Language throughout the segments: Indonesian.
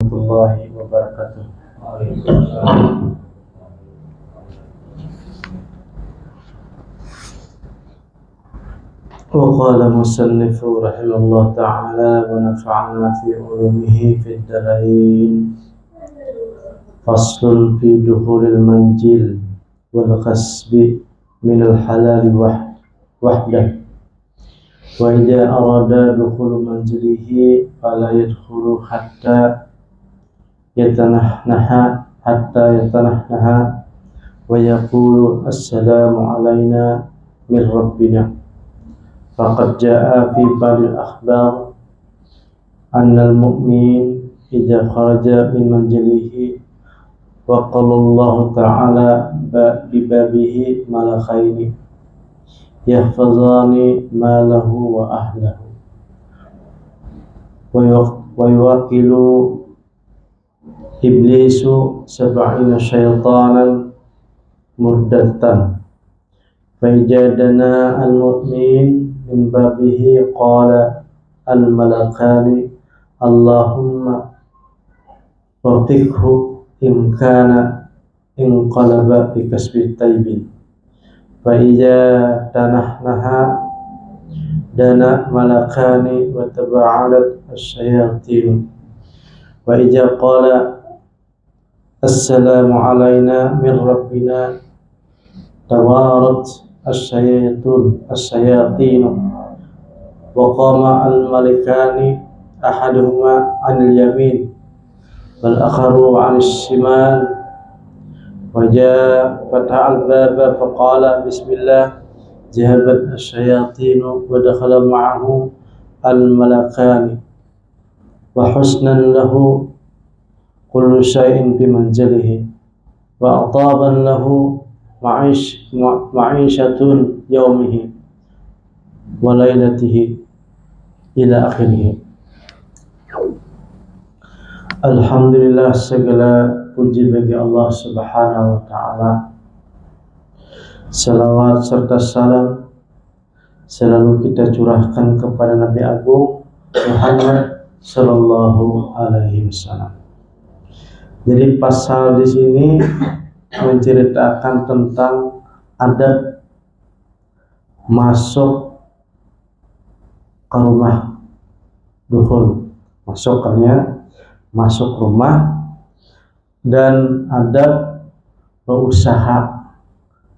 warahmatullahi wabarakatuh. وقال مصنف رحمه الله تعالى ونفعنا في علومه في الدارين. فصل في دخول المنزل والغصب من الحلال وحده. وإذا أراد دخول منزله فلا يدخل حتى يتنحنح ويقول السلام علينا من ربنا. فقد جاء في بعض الأخبار أن المؤمن إذا خرج من منزله وقال الله تعالى ببابه ملكين يحفظان ماله وأهله ويوكل إبليس 70 شيطانا مردة. فإذا دنا المؤمن من بابه قال الملكان اللهم وفقه إن كان انقلب بكسب الطيب. فإذا تنحنح دنا ملكان وتباعدت الشياطين. وإذا قال السلام علينا من ربنا توارت الشياطين وقام الملكان أحدهما عن اليمين والآخر عن الشمال. وجاء فتح الباب فقال بسم الله ذهبت الشياطين ودخل معه الملكان وحسنا له كل شيء بمنزله وأطابا له معيشة يومه وليلته إلى آخره. Alhamdulillah, segala puji bagi Allah Subhanahu wa ta'ala. Salawat serta salam selalu kita curahkan kepada Nabi Agung Muhammad sallallahu alaihi wasallam. Jadi pasal di sini menceritakan tentang adab masuk ke rumah dukhul, masuk rumah, dan adab berusaha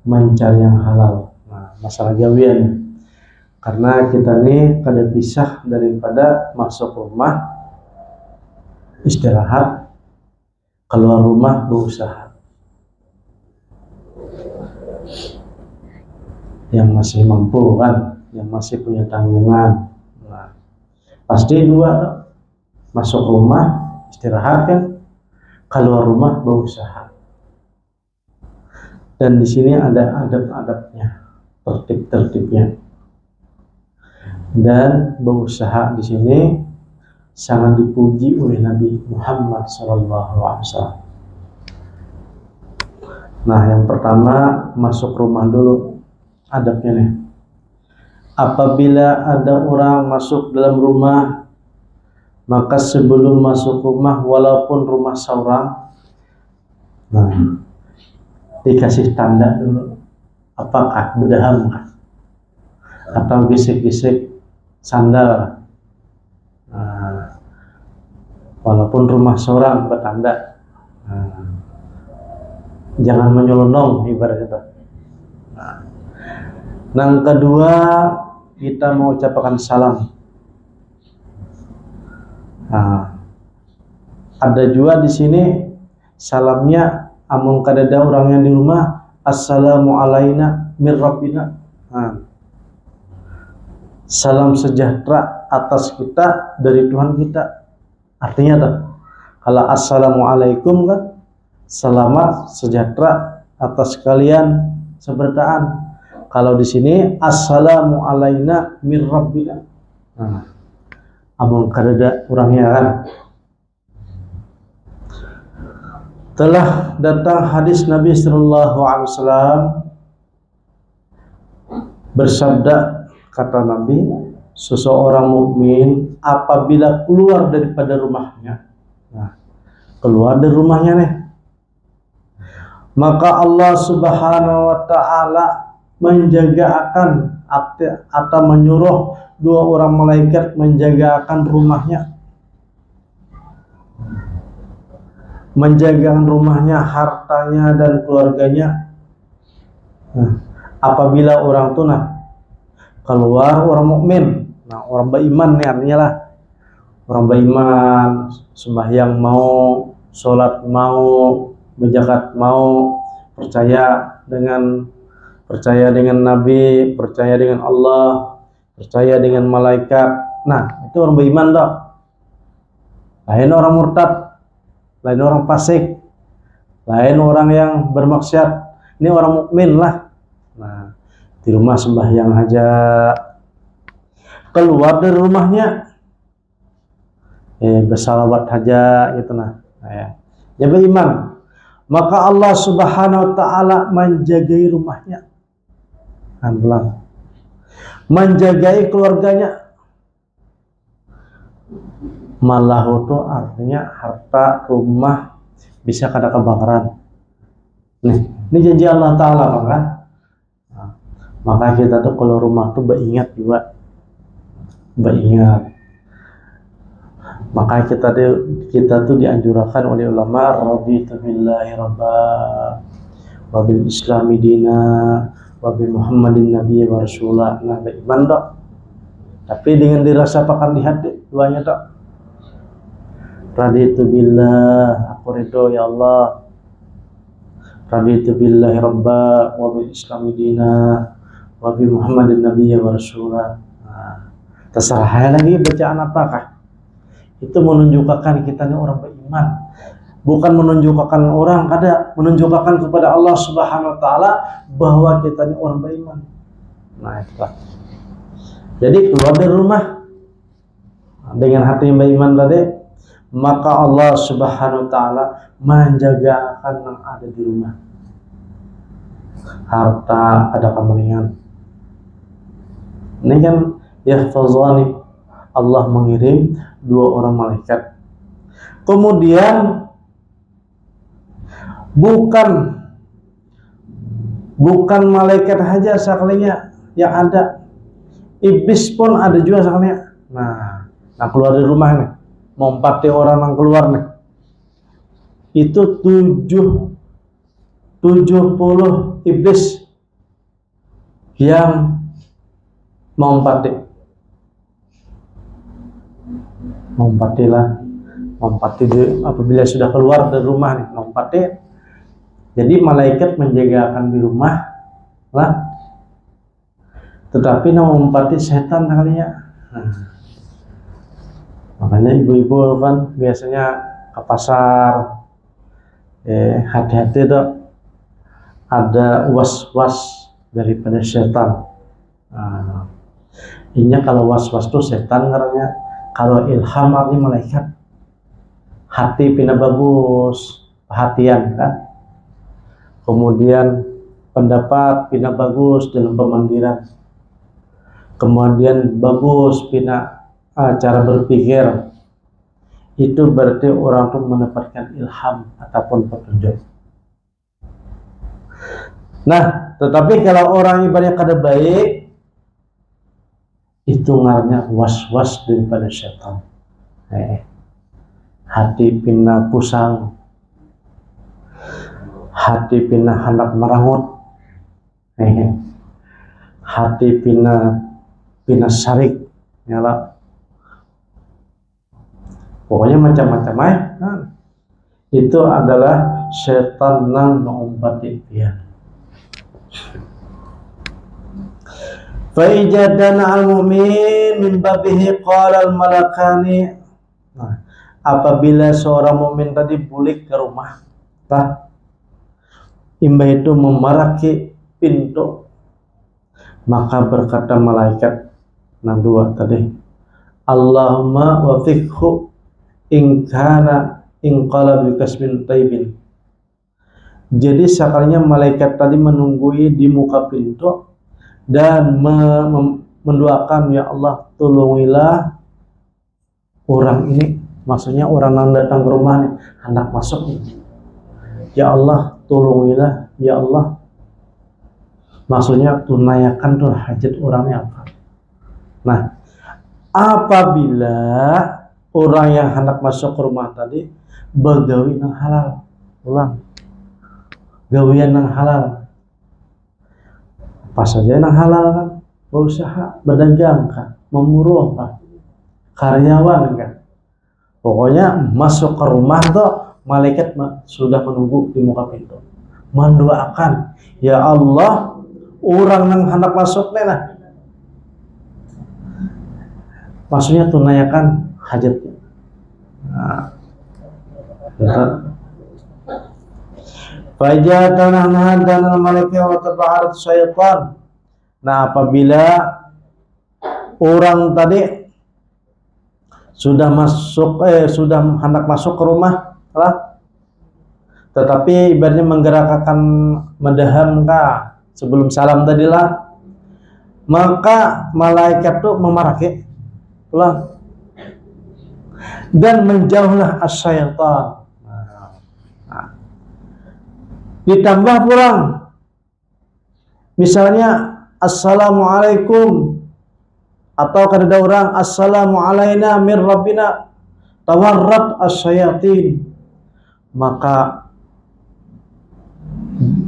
mencari yang halal. Nah, masalah gawian, karena kita ini kada pisah daripada masuk rumah istirahat, keluar rumah berusaha. Yang masih mampu kan, yang masih punya tanggungan, nah, pasti dua, masuk rumah istirahat kan, keluar rumah berusaha. Dan di sini ada adab-adabnya, tertib-tertibnya. Dan berusaha di sini sangat dipuji oleh Nabi Muhammad SAW. Nah, yang pertama masuk rumah dulu adabnya nih. Apabila ada orang masuk dalam rumah, maka sebelum masuk rumah, walaupun rumah seorang, nah, dikasih tanda dulu, apakah bedaham atau gisik-gisik sandal. Nah, walaupun rumah seorang bertanda, nah, jangan menyelonong ibaratnya. Nah, yang kedua kita mengucapkan salam. Nah, ada juga di sini salamnya amun kadada orang yang di rumah, assalamu alaina mir rabbina. Nah, salam sejahtera atas kita dari Tuhan kita. Artinya tuh, kalau assalamualaikum kan selamat sejahtera atas kalian seberitaan. Kalau di sini assalamu alaina mir rabbina. Nah, amun kadada orangnya kan. Telah datang hadis Nabi sallallahu alaihi wasallam bersabda, kata Nabi, seseorang mukmin apabila keluar daripada rumahnya, nah, keluar dari rumahnya nih. Maka Allah Subhanahu wa taala menjaga akan atau menyuruh dua orang malaikat menjaga akan rumahnya, menjaga rumahnya, hartanya dan keluarganya. Apabila orang itu keluar, orang mukmin, orang beriman nih artinya lah, orang beriman, sembahyang mau, sholat mau, berzakat mau, percaya dengan Nabi, percaya dengan Allah, percaya dengan malaikat. Nah, itu orang beriman dok. Lain orang murtad, lain orang fasik, lain orang yang bermaksiat. Ini orang mukmin lah. Nah, di rumah sembahyang aja, keluar dari rumahnya bersalawat aja gitu nah. Ya beriman, maka Allah Subhanahu wa taala menjagai rumahnya, menjagai keluarganya. Malah itu artinya harta rumah bisa kada kebakaran. Nih, ini janji Allah taala kan. Maka kita tuh kalau rumah tuh beringat juga, beringat. Maka kita tuh dianjurkan oleh ulama, raditu billahi rabba wa bil islami dina wa bi muhammadin nabiyya wa rasulah. Nah, beriman dok, tapi dengan dirasakan di hati duanya dok. Raditu billah, aku ridho ya Allah. Raditu billahi rabba wa bil islami dina wa bi muhammadin nabiyya wa rasulah. Nah, terserah lagi bacaan apakah. Itu menunjukkan kita ini orang beriman, bukan menunjukkan orang kada, menunjukkan kepada Allah Subhanahu wa taala bahwa kita ini orang beriman. Nah, itulah. Jadi keluar dari rumah dengan hati yang beriman tadi, maka Allah Subhanahu wa taala menjaga akan yang ada di rumah. Harta ada kemenangan. Ini kan yahfazani, Allah mengirim dua orang malaikat. Kemudian bukan malaikat saja sekalinya yang ada, iblis pun ada juga sekalinya. Nah keluar dari rumah nih, mau 40 orang yang keluar nih, itu 70 iblis yang mau 40 apabila sudah keluar dari rumah nih, mau 40. Jadi malaikat menjaga akan di rumah lah, tetapi mau 40 setan kalinya. Makanya ibu-ibu kan biasanya ke pasar, hati-hati dok, ada was-was daripada setan. Ini kalau was-was tuh setan karena, kalau ilham artinya malaikat. Hati pina bagus, perhatian kan. Kemudian pendapat pina bagus dalam pemandiran. Kemudian bagus pina cara berpikir. Itu berarti orang itu mendapatkan ilham ataupun petunjuk. Nah, tetapi kalau orang ibaratnya kada baik, itu ngarannya was-was daripada setan. Hati pina pusang, hati pina hendak merangut, hati pina sarik, nyala. Pokoknya macam-macam itu adalah setan nang mengumpati dia. Fa'ijadana al-mu'min min babihi qala al-malakani. Apabila seorang mukmin tadi bulik ke rumah, imba itu memaraki pintu, maka berkata malaikat dua tadi, Allahumma wafiqhu in qala bikasmin taibin. Jadi sekalinya malaikat tadi menunggui di muka pintu dan mendoakan, ya Allah tolongilah orang ini maksudnya orang yang datang ke rumah nih hendak masuk nih, ya Allah tolongilah, ya Allah, maksudnya tunaikan tuh hajat orangnya apa. Nah, apabila orang yang hendak masuk ke rumah tadi bergawi yang halal, ulang gawian yang halal, apa saja yang halal kan, berusaha, berdagang kan, memburuh kan, karyawan kan, pokoknya masuk ke rumah tuh malaikat sudah menunggu di muka pintu, mendoakan, ya Allah, orang yang hendak masuk nah, maksudnya tunaikan hajatnya. Nah, fajatana hadana malaikat wa tabaharat syaitan. Nah, apabila orang tadi sudah sudah hendak masuk ke rumah lah, tetapi ibaratnya menggerakkan mendaham kah sebelum salam tadilah, maka malaikat itu memarahi pulang dan menjauhlah asyaitan. Ditambah pulang misalnya assalamualaikum, atau kada orang assalamu alaina mir rabbina tawarrat asyayatin, maka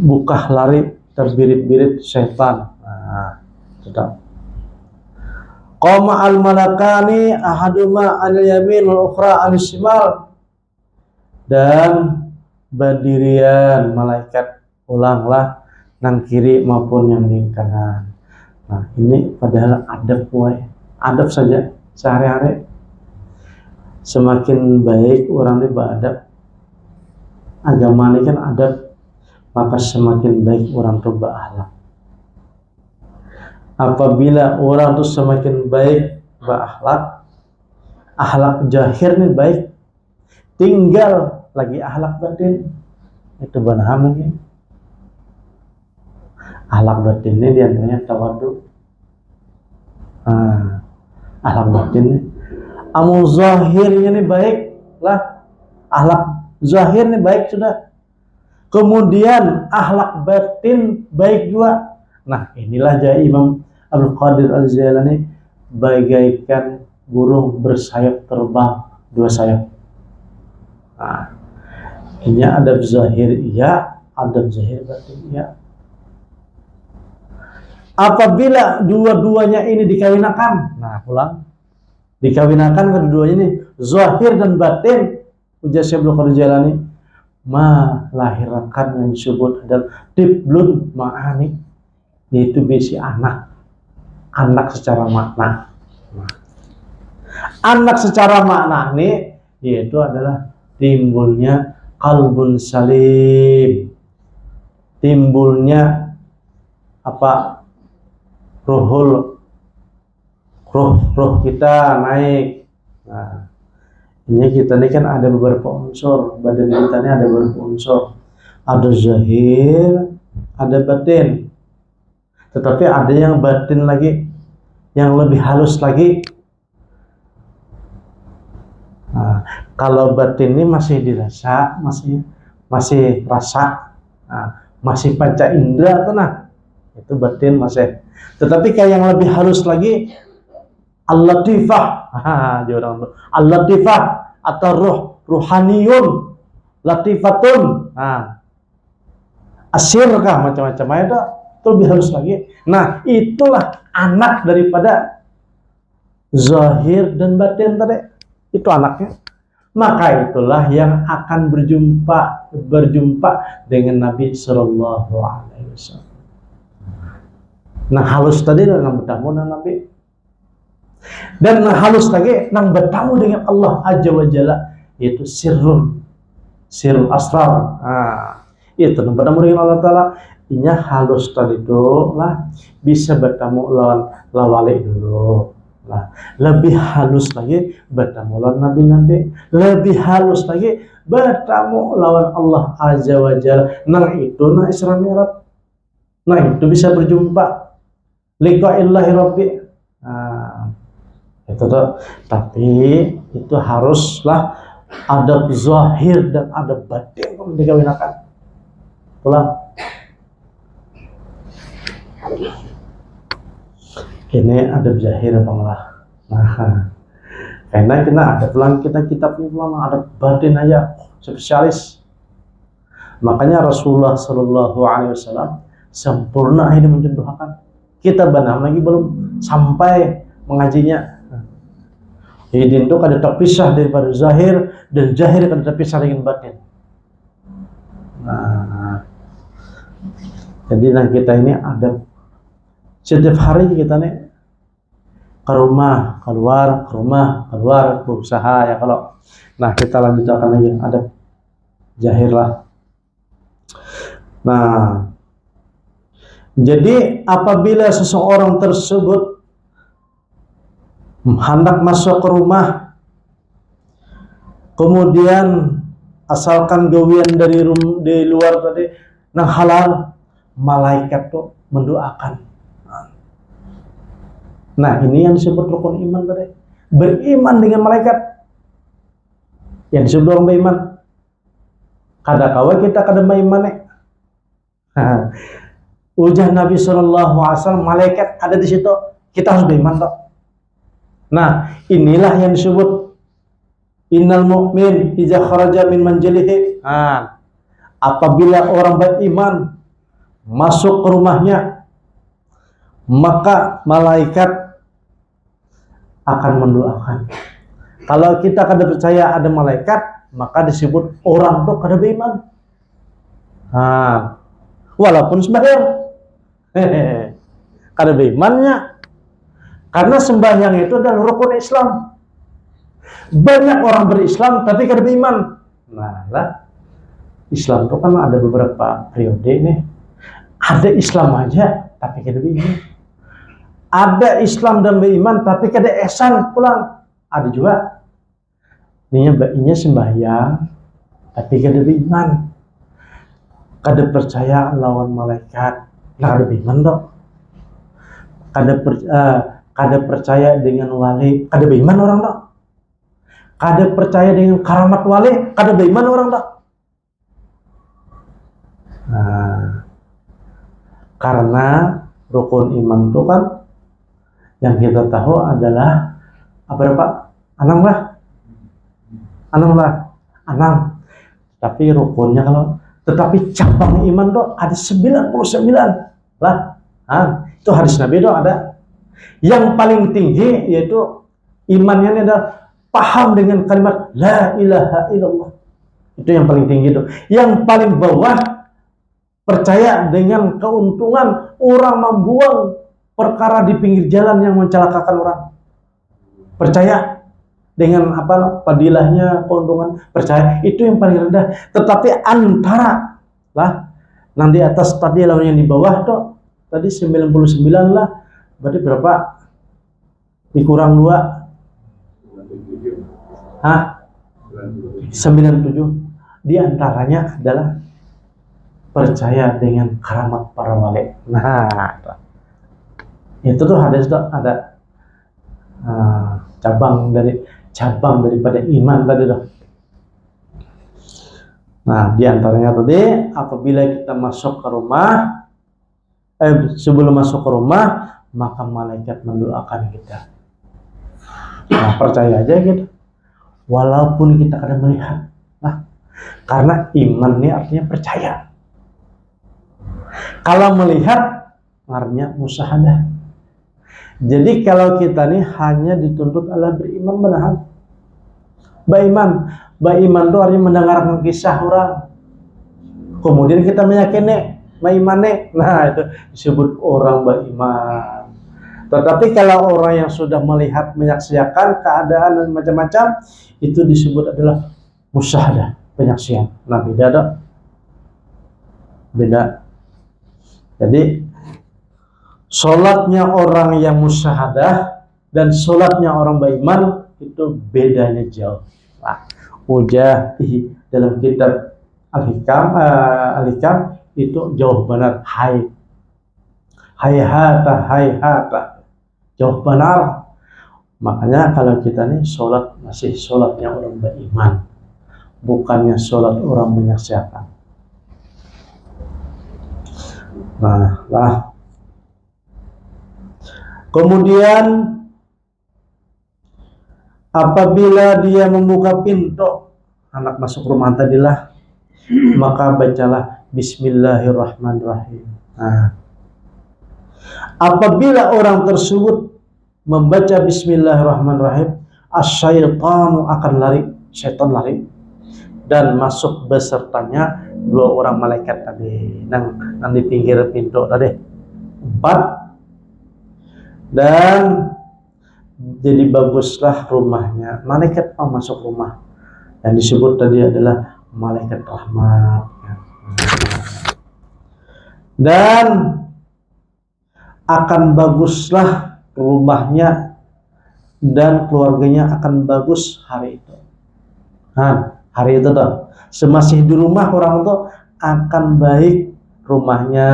buka lari terbirit-birit syaitan. Nah, sudah. Qama al malakani ahaduma anil yamin wal ukhra anil shimal, dan berdirian malaikat ulanglah nang kiri maupun yang di kanan. Nah, ini padahal adab saja sehari-hari. Semakin baik orang ini beradab, agama ini kan adab, maka semakin baik orang itu berakhlak. Apabila orang itu semakin baik berakhlak, akhlak zahir ini baik, tinggal lagi akhlak batin, itu benar mungkin. Akhlak batin ini diantaranya tawadhu. Akhlak batin ini, amal zahirnya ini baik lah, akhlak zahir ini baik sudah. Kemudian akhlak batin baik juga. Nah, inilah jaya Imam Abdul Qadir Al-Jailani bagaikan burung bersayap terbang dua sayap. Nah, ini adab zahir iya, adab zahir batin iya. Apabila dua-duanya ini dikawinakan, nah pulang dikawinakan kedua-duanya ini zahir dan batin, ujar Syekh Abdul Qadir Jailani, melahirkan yang disebut adalah tiblun ma'ani, yaitu bisi anak secara makna. Anak secara makna ini yaitu adalah timbulnya qalbun salim, timbulnya apa, roh kita naik. Nah, ini kita ini kan ada beberapa unsur, badan kita ini ada beberapa unsur, ada zahir, ada batin, tetapi ada yang batin lagi, yang lebih halus lagi. Nah, kalau batin ini masih dirasa, masih rasa, nah, masih panca indera tuh, nah itu batin masih. Tetapi kayak yang lebih halus lagi, al-latifah, al-latifah atau ruhaniyun, latifatun, nah asirkah, macam-macam itu lebih halus lagi. Nah, itulah anak daripada zahir dan batin tadi, itu anaknya. Maka itulah yang akan berjumpa dengan Nabi Sallallahu Alaihi Wasallam. Nah, halus tadi nang bertemu dengan Nabi, dan nah halus lagi nang bertemu dengan Allah Azza wa Jalla, yaitu sirrul asrar. Nah, itu nang bertemu dengan Allah Taala. Inya halus tadi itu lah bisa bertemu lawan lawali dulu. Nah, lebih halus lagi bertemu lawan nabi-nabi, lebih halus lagi bertemu lawan Allah Azza wa Jalla. Nah, itu nah Isra Mi'raj. Nah, itu bisa berjumpa liqa'illahi rabbi. Nah, Itu tuh. Tapi itu haruslah adab zahir dan adab batin dikawinakan. Pulang. Ini adab zahir pamalah. Nah, karena kita ada pulang kita kitabnya pulang adab batin aja spesialis. Makanya Rasulullah Shallallahu Alaihi Wasallam sempurna ini mencontohkan. Kita benar lagi belum sampai mengajinya. Jadi itu kada terpisah daripada zahir dan zahir kada terpisah dengan batin. Nah, jadi kita ini ada setiap hari kita nih ke rumah, keluar, ke rumah, keluar, berusaha ya kalau. Nah kita lanjutkan lagi ada zahir lah. Nah, jadi apabila seseorang tersebut hendak masuk ke rumah, kemudian asalkan gawian dari luar tadi nang halal, malaikat tuh mendoakan. Nah ini yang disebut rukun iman tadi, beriman dengan malaikat. Yang disebut orang beriman. Kada kawa kita kada beriman nih. Ujar Nabi SAW, malaikat ada di situ, kita harus beriman toh. Nah, inilah yang disebut innal mu'min idza kharaja min manzilihi. Nah, apabila orang beriman masuk ke rumahnya, maka malaikat akan mendoakan. Kalau kita kada percaya ada malaikat, maka disebut orang itu kada beriman. Nah, walaupun sembahyang, kada berimannya. Karena sembahyang itu adalah rukun Islam. Banyak orang berislam tapi kada beriman. Nah, lah Islam itu kan ada beberapa periode nih. Ada Islam aja tapi kada beriman. Ada Islam dan beriman tapi kada ihsan pulang. Ada juga. Ini sembahyang tapi kada beriman. Kada percaya lawan malaikat. Nah, kada beriman dok. Kada percaya dengan wali, kada beriman orang dok. Kada percaya dengan karamat wali, kada beriman orang dok. Nah, karena rukun iman itu kan yang kita tahu adalah apa Pak? Enam. Tapi rukunnya tetapi cabang iman dok ada 99 lah. Itu hadis Nabi dok ada. Yang paling tinggi yaitu imannya adalah paham dengan kalimat la ilaha illallah. Itu yang paling tinggi itu. Yang paling bawah percaya dengan keuntungan orang membuang perkara di pinggir jalan yang mencelakakan orang. Percaya dengan padilahnya, keuntungan, percaya itu yang paling rendah. Tetapi antara lah yang di atas tadi lawan yang di bawah tuh tadi 99 lah. Berarti berapa? Dikurang 2. 97. Di antaranya adalah percaya dengan karamat para wali. Nah, itu tuh hadis tuh ada cabang daripada iman tadi tuh. Nah, di antaranya tadi apabila kita masuk ke rumah, sebelum masuk ke rumah, maka malaikat mendoakan kita. Nah, percaya aja gitu. Walaupun kita kadang melihat. Nah, karena iman ini artinya percaya. Kalau melihat, artinya musyahadah. Jadi kalau kita nih hanya dituntut Allah beriman menahan. Beriman itu artinya mendengarkan kisah orang. Kemudian kita meyakini beriman. Nah, itu disebut orang beriman. Tetapi kalau orang yang sudah melihat, menyaksikan keadaan dan macam-macam, itu disebut adalah musyahadah, penyaksian. Nah, beda. Jadi sholatnya orang yang musyahadah dan sholatnya orang beriman itu bedanya jauh. Nah, Ujahi dalam kitab Al-Hikam itu jauh benar. Hayhata jauh benar. Makanya kalau kita nih sholat masih sholatnya orang beriman, bukannya sholat orang menyaksikan. Nah, lah. Kemudian apabila dia membuka pintu anak masuk rumah tadilah, maka bacalah Bismillahirrahmanirrahim. Nah, apabila orang tersebut membaca Bismillahirrahmanirrahim, asyaitanu akan lari, syaitan lari, dan masuk besertanya 2 orang malaikat tadi nang di pinggir pintu tadi 4, dan jadi baguslah rumahnya. Malaikat masuk rumah yang disebut tadi adalah malaikat rahmat, dan akan baguslah rumahnya dan keluarganya akan bagus hari itu. Nah, hari itu tuh semasih di rumah orang itu akan baik rumahnya.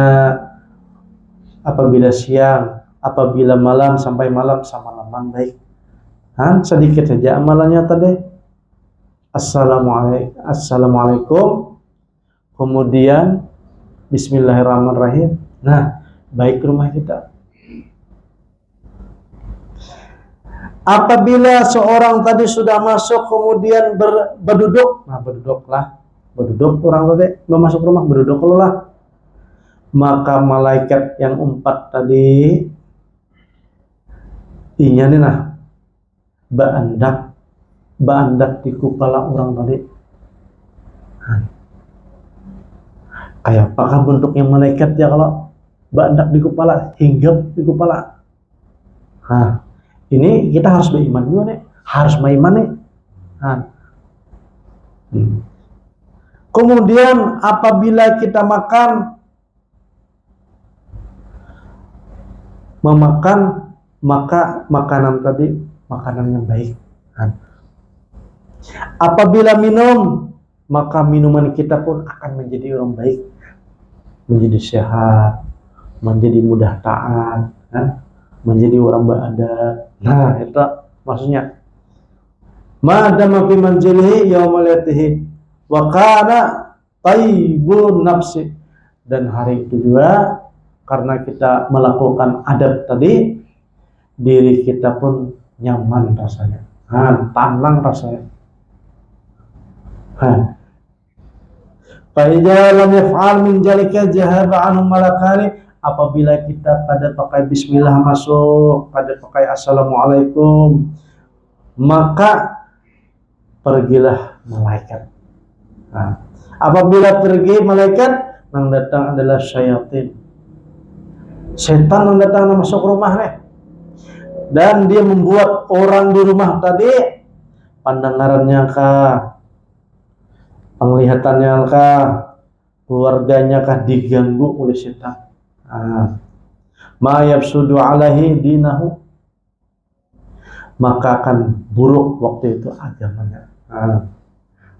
Apabila siang, apabila malam sampai malam sama malaman baik. Sedikit saja amalannya tadi. Assalamualaikum, kemudian Bismillahirrahmanirrahim. Nah, baik rumah kita. Apabila seorang tadi sudah masuk kemudian berduduk, nah berduduk orang tadi masuk rumah, berduduk lah, maka malaikat yang 4 tadi inya nih nah baandak di kepala orang tadi. Kayak apakah bentuknya malaikat ya kalau baandak di kepala, hinggap di kepala. Nah, ini kita harus beriman juga nih, harus beriman nih. Kemudian apabila kita memakan, maka makanan tadi makanan yang baik. Apabila minum, maka minuman kita pun akan menjadi orang baik, menjadi sehat, menjadi mudah taat, menjadi orang beradab. Nah, itu maksudnya. Madama fi manzilihi yaumal yatihi wa kana taibun nafsi. Dan hari itu juga karena kita melakukan adab tadi, diri kita pun nyaman rasanya, tenang rasanya. Fa'idza lam yaf'al min jalika jahaba anhu malakani. Apabila kita pada pakai bismillah masuk, pada pakai assalamualaikum, maka pergilah malaikat. Apabila pergi malaikat, yang datang adalah syaitan. Setan yang datang masuk rumah nih, dan dia membuat orang di rumah tadi pandangannya kah, penglihatannya kah, keluarganya kah diganggu oleh setan. Ma yafsudu alaihi dinahu, maka akan buruk waktu itu agamanya.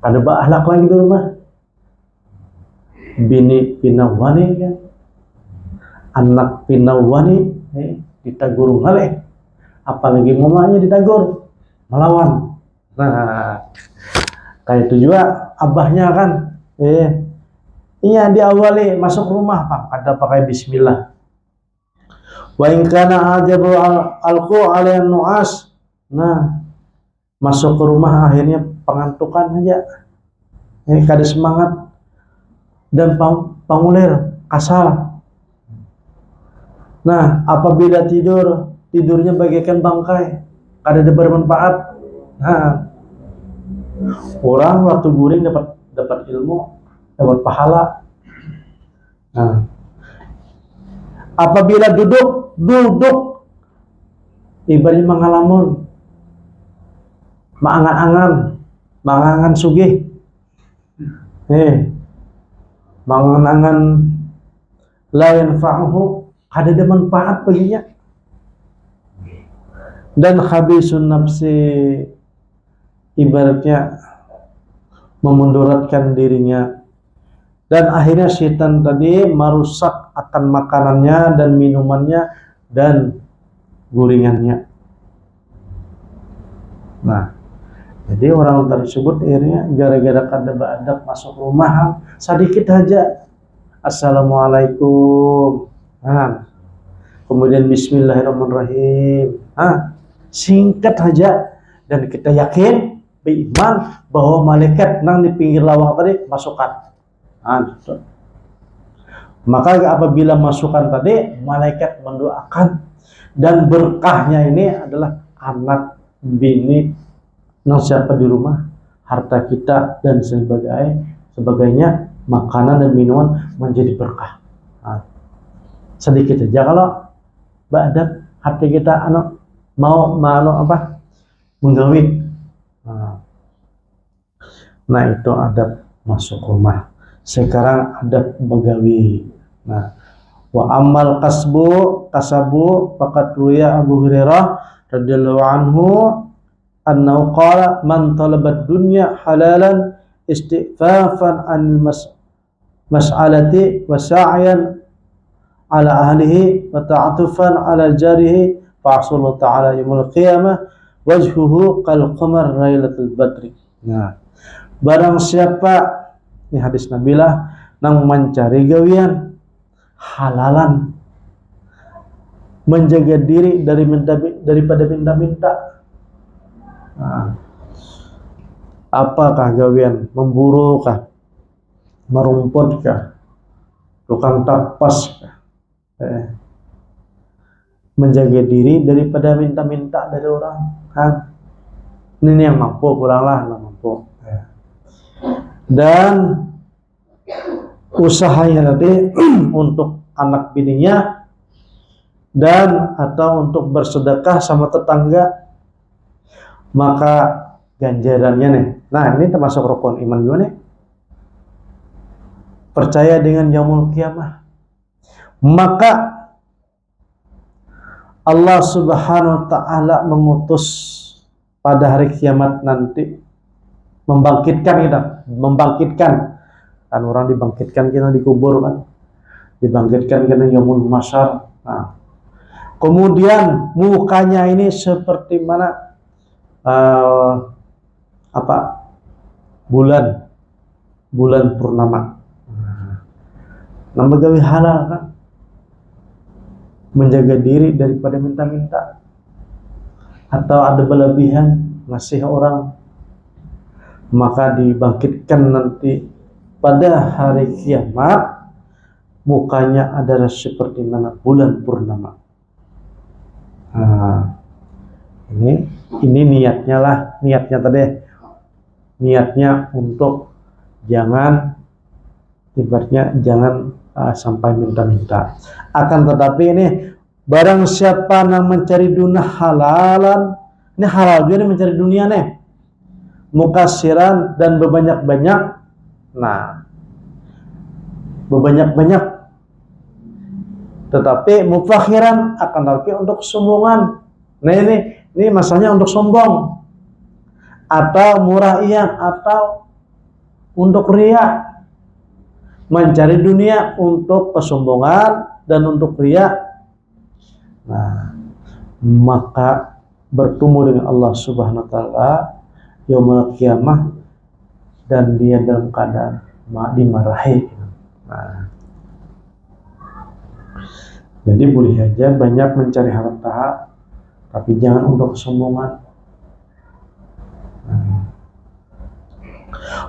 Ada akhlak lagi di rumah, bini pinawani kan, anak pinawani ditagur ngaleh, apalagi mamanya ditagur melawan. Nah, kayak itu juga abahnya kan, iya diawali masuk rumah ada pakai bismillah. Wa in kana ajabu alqu alaihi nuas. Nah, masuk ke rumah akhirnya pengantukan aja, kada semangat dan pangulir kasar. Nah, apabila tidurnya bagaikan bangkai, kada ada bermanfaat. Nah, orang waktu guring dapat ilmu, dapat pahala. Nah, apabila duduk ibaratnya mangalamun, mangangan sugih, mangangan la yanfa'uhu, ada manfaat baginya. Dan khabisun nafsi, ibaratnya memunduratkan dirinya, dan akhirnya setan tadi merusak akan makanannya dan minumannya dan guringannya. Nah, jadi orang tersebut akhirnya gara-gara kada beadab masuk rumah sedikit aja assalamualaikum, nah, kemudian bismillahirrahmanirrahim, singkat aja, dan kita yakin beriman bahwa malaikat nang di pinggir lawang tadi masukkan. Gitu. Maka apabila masukkan tadi, malaikat mendoakan, dan berkahnya ini adalah anak, bini, nang siapa di rumah, harta kita dan sebagainya, makanan dan minuman menjadi berkah. Sedikit aja kalau beadab hati kita mau menggawin. Nah, itu adab masuk rumah. Sekarang adab begawi. Nah, wa amal kasabu faqad ruya Abu Hurairah radhiyallahu anhu annahu qala man talabad dunya halalan istighfafan anil mas'alati wa sa'yan ala ahlihi wa ta'atufan ala jarihi fa'asallahu ta'ala yaumul qiyamah wajhuhu kal qamar lailatul badri. Nah, barang siapa, ini hadis Nabilah, nang mencari gawian halalan, menjaga diri daripada minta-minta. Nah, apakah gawian? Memburu kah? Merumput kah? Tukang tapas kah? Menjaga diri daripada minta-minta dari orang. Ini yang mampu, pulanglah yang mampu. Dan usahanya tadi untuk anak bininya, dan atau untuk bersedekah sama tetangga, maka ganjarannya nih. Nah, ini termasuk rukun iman juga nih. Percaya dengan yaumul qiyamah. Maka Allah Subhanahu wa ta'ala mengutus pada hari kiamat nanti membangkitkan kan, orang dibangkitkan kita dikubur kan, dibangkitkan kita yaumul masyar. Nah, kemudian mukanya ini seperti mana bulan purnama. Nah, begawi halal kan, menjaga diri daripada minta-minta atau ada berlebihan ngasih orang, maka dibangkitkan nanti pada hari kiamat mukanya adalah seperti mana bulan purnama. Nah, ini niatnya tadi, niatnya untuk jangan, ibaratnya jangan sampai minta-minta. Akan tetapi ini barang siapa yang mencari dunia halalan, ini halal juga nih mencari dunia nih, mukasiran dan berbanyak-banyak. Nah, berbanyak-banyak, tetapi mufakhiran, akan tetapi untuk kesombongan. Nah, ini masalahnya untuk sombong atau muraian atau untuk riya. Mencari dunia untuk kesombongan dan untuk riya, nah, maka bertemu dengan Allah Subhanahu wa ta'ala yaumul qiyamah dan dia dalam keadaan dimarahi. Nah, jadi boleh aja banyak mencari harta, tapi jangan untuk kesombongan.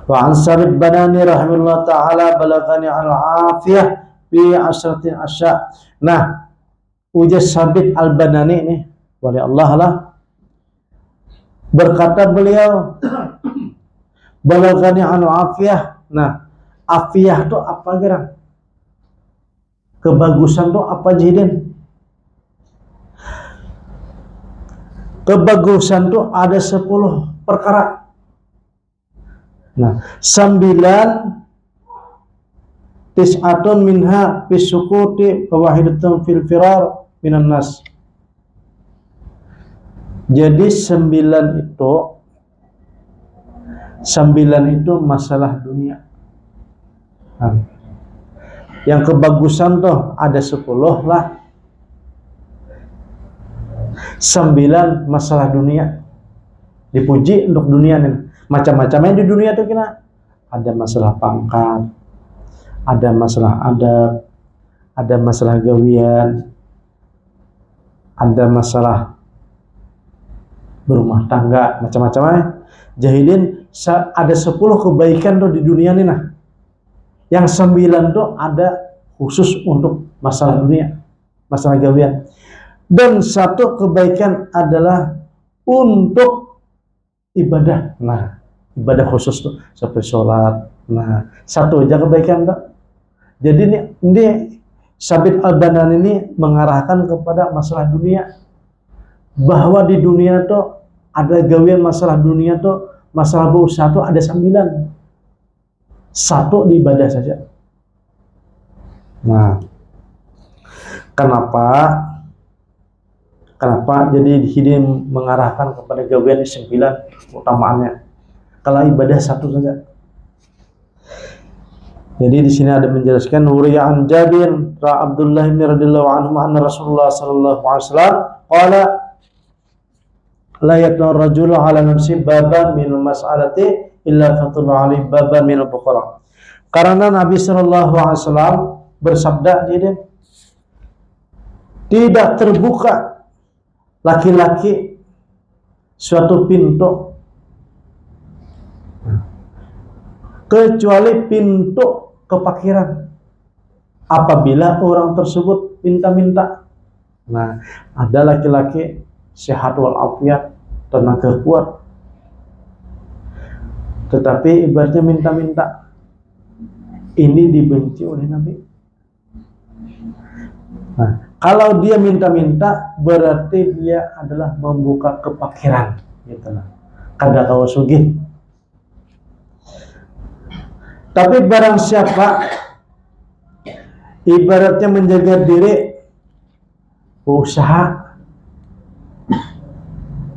Wa an Sabit Banani rahimahullah ta'ala balagani al-afiyah fi asratin asya. Nah, ujar Sabit al-Banani ini, wali Allah lah, berkata beliau, balagani al-afiyah. Nah, afiyah itu apa kira? Kebagusan itu apa jadian? Kebagusan itu ada 10 perkara. Nah, 9 tis'atun minha bisukuti wa wahidatun fil firar minan nas. Jadi 9 itu masalah dunia. Nah, yang kebagusan tuh ada 10 lah. 9 masalah dunia. dipuji untuk dunia nih. Macam-macamnya di dunia tuh kena. Ada masalah pangkat, ada masalah adab, ada masalah gawian, ada masalah berumah tangga, macam-macamnya. Jahilin ada 10 kebaikan tuh di dunia nih nah. Yang 9 tuh ada khusus untuk masalah dunia, masalah gawian. Dan 1 kebaikan adalah untuk ibadah. Nah, ibadah khusus tuh seperti sholat. Nah, 1 aja kebaikan tuh. Jadi ini Sabit Al-Banan ini mengarahkan kepada masalah dunia. Bahwa di dunia tuh ada gawian masalah dunia tuh, masalah berusaha tuh ada 9. 1 di ibadah saja. Nah, kenapa jadi di sini mengarahkan kepada gawian 9 utamaannya? Kalau ibadah 1 saja. Jadi di sini ada menjelaskan Nuriya'an Jabir ra Abdullah bin radhiyallahu anhu anna Rasulullah sallallahu alaihi wasallam qala la yaqna ar-rajulu ala nafsi baban min mas'alati illa fatul alaihi baban min al-bukhara. Karena Nabi sallallahu alaihi wasallam bersabda jadi tidak terbuka laki-laki suatu pintu kecuali pintu kefakiran apabila orang tersebut minta-minta. Nah, ada laki-laki sehat walafiat, tenaga kuat, tetapi ibaratnya minta-minta. Ini dibenci oleh Nabi. Nah, kalau dia minta-minta berarti dia adalah membuka kefakiran, gitu lah. Kada kawa sugih. Tapi barang siapa ibaratnya menjaga diri, berusaha,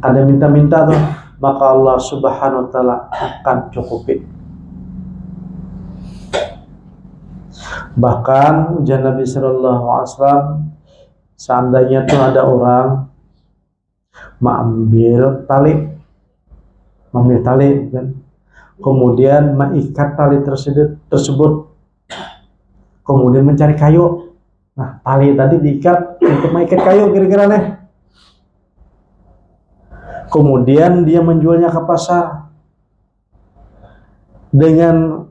ada minta-minta tuh, maka Allah Subhanahu wa taala akan cukupi. Bahkan ujian Nabi sallallahu alaihi wasallam, seandainya tuh ada orang mengambil tali kan, kemudian mengikat tali tersebut, kemudian mencari kayu. Nah, tali tadi diikat untuk mengikat kayu kira-kira nih. Kemudian dia menjualnya ke pasar dengan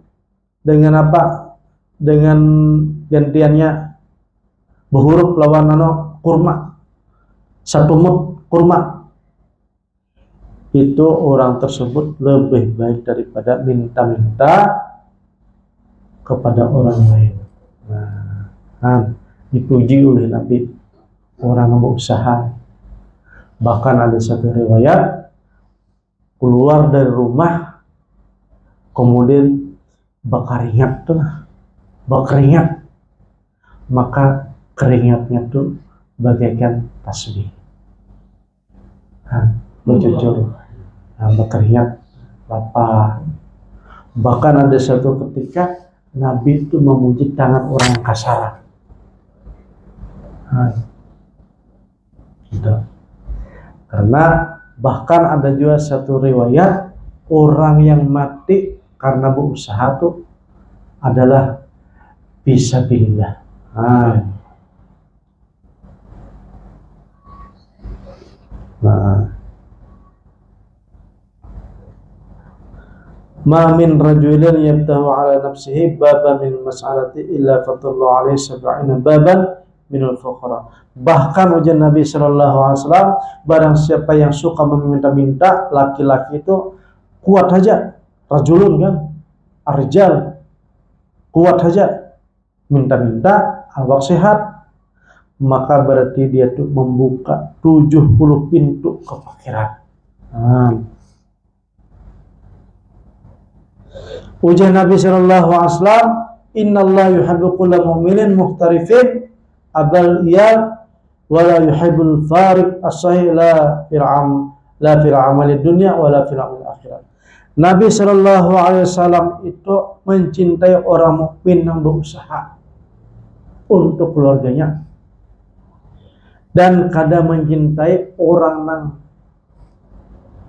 apa? Dengan gantiannya berhuruf lawan kurma, 1 mud kurma. Itu orang tersebut lebih baik daripada minta-minta kepada orang lain. Nah, dipuji oleh Nabi orang yang berusaha. Bahkan ada 1 riwayat keluar dari rumah kemudian berkeringat, maka keringatnya tuh bagaikan tasbih. Berjujur, berkeringat lapar. Bahkan ada 1 ketika Nabi itu memuji tangan orang yang kasar. Gitu. Karena bahkan ada juga 1 riwayat orang yang mati karena berusaha tuh adalah fisabilillah. Ma min rajulin yabtahu ala nafsihi baban min mas'alati illa fatallahu alaihi 70 baban min al-fuqara. Bahkan ujian Nabi sallallahu alaihi wasallam, barang siapa yang suka meminta-minta, laki-laki itu kuat saja, rajulun kan, arjal, kuat saja minta-minta, awak sehat, maka berarti dia tuh membuka 70 pintu kefakiran. Ujian Nabi sallallahu alaihi wasallam, innallaha yuhibbu kulla mu'minin muhtarifin abal iyal wa la yuhibbul farid as-sahih la fil amali dunya wa la fil amali akhirat. Nabi sallallahu alaihi wasallam itu mencintai orang mukmin yang berusaha untuk keluarganya, dan kadang mencintai orang yang